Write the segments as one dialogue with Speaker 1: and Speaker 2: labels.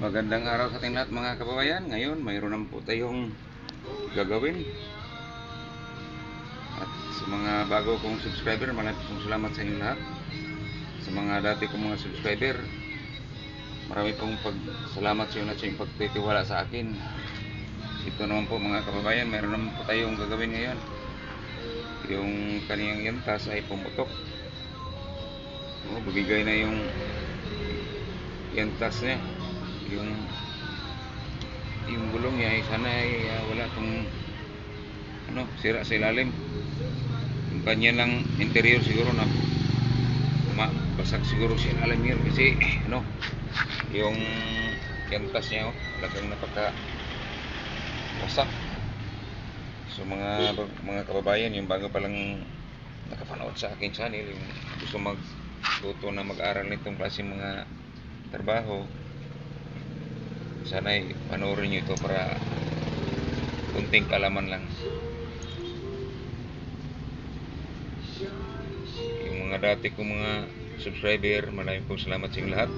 Speaker 1: Magandang araw sa ating lahat mga kababayan. Ngayon mayroon naman po tayong gagawin. At sa mga bago kong subscriber, maraming pong salamat sa inyo lahat. Sa mga dati kong mga subscriber, marami pong salamat sa inyo at sa inyong pagtitiwala sa akin. Ito naman po mga kababayan, mayroon naman po tayong gagawin ngayon. Yung kaniyang yantas ay pumutok. Bumigay na yung yantas niya. Yung gulong niya ay sana ay wala tong sira sa ilalim. Yung kanya lang interior siguro na basag siguro sa ilalim yun kasi yung yantas niya talagang napaka wasak. So mga kababayan, yung bago pa lang nakapanood sa aking channel, yung gusto magtuto na mag-aral nitong klaseng mga trabaho, sana ay panoorin nyo ito para kunting kalaman lang. Yung mga dati kong mga subscriber, maraming pong salamat sa inyong lahat.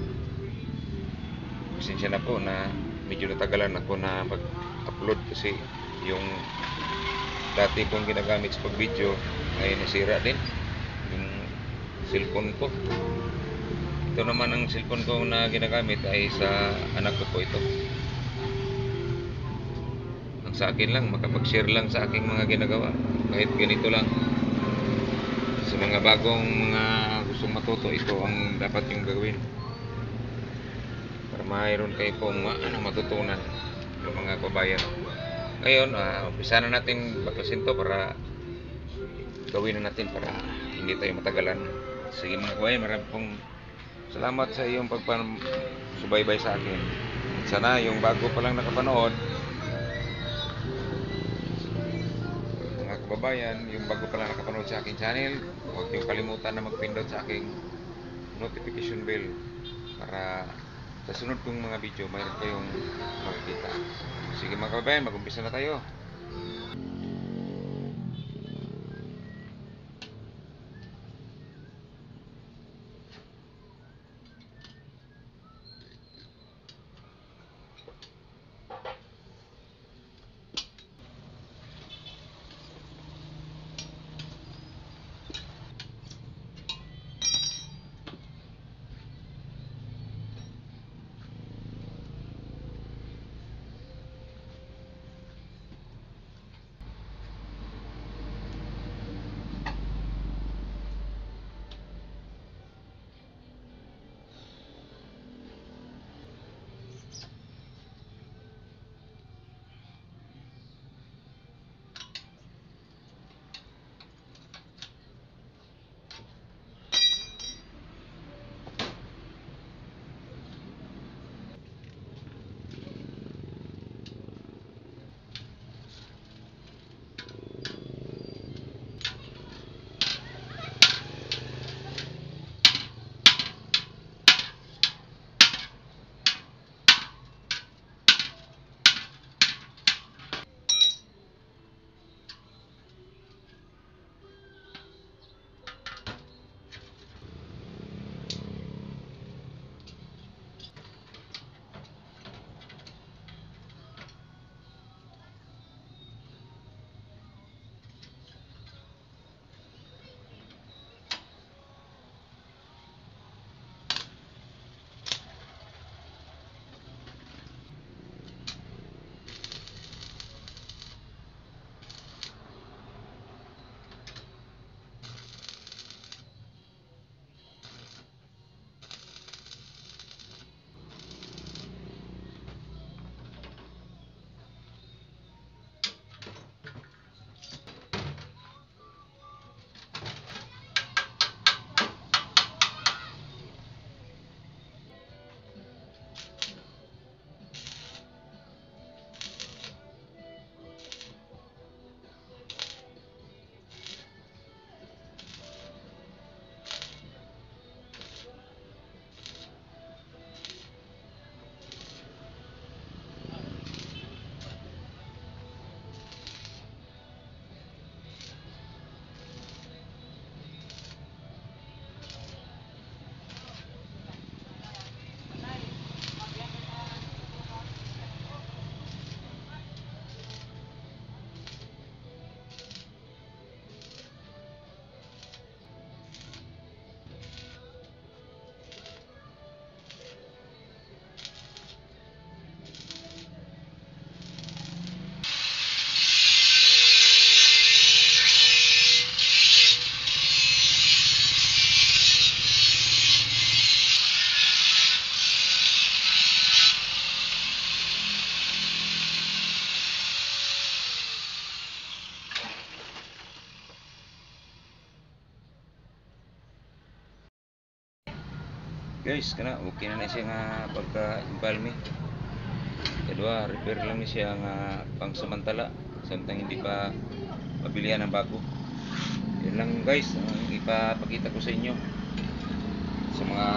Speaker 1: Pasensya na po na medyo natagalan ako na mag-upload kasi yung dati kong ginagamit sa pag-video ay nasira din yung cellphone ko. Ito naman ang cellphone ko na ginagamit ay sa anak ko po ito. Ang sa akin lang, makapag-share lang sa aking mga ginagawa. Kahit ganito lang. Sa mga bagong mga gustong matuto, ito ang dapat yung gawin. Para mayroon kayo pong matutunan ng mga kabayan. Ngayon, umpisa na natin baklasin to para gawin na natin para hindi tayo matagalan. Sige mga kabayan, maraming pong salamat sa iyong pagpasubaybay sa akin. Sana yung bago pa lang nakapanood, mga kababayan, yung bago pa lang nakapanood sa aking channel, huwag niyong kalimutan na magpindot sa aking notification bell para sa sunod kong mga video mayroon kayong makikita. Sige mga kababayan, mag-umpisa na tayo. guys, kana okay na siya nga pagka-embalme. Kadua, repair lang ni siya nga pangsamantala samtang hindi pa mabilihan ng bago. Yan lang guys ang ipapakita ko sa inyo. Sa mga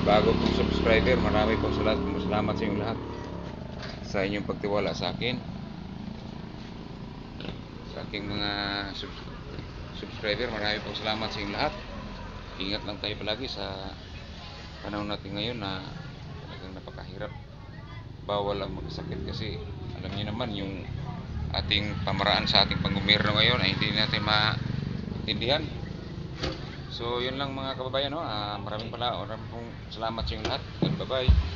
Speaker 1: bago kong subscriber, marami pong salamat sa inyong lahat sa inyong pagtiwala sa akin, sa aking mga subscriber. Marami pong salamat sa inyong lahat. Ingat lang tayo palagi sa panahon natin ngayon na talagang napakahirap. Bawal lang magkasakit kasi alam niyo naman yung ating pamaraan sa ating panggobyerno ngayon ay hindi natin maintindihan. So yun lang mga kababayan, no? Maraming pong salamat sa inyong lahat. Bye bye.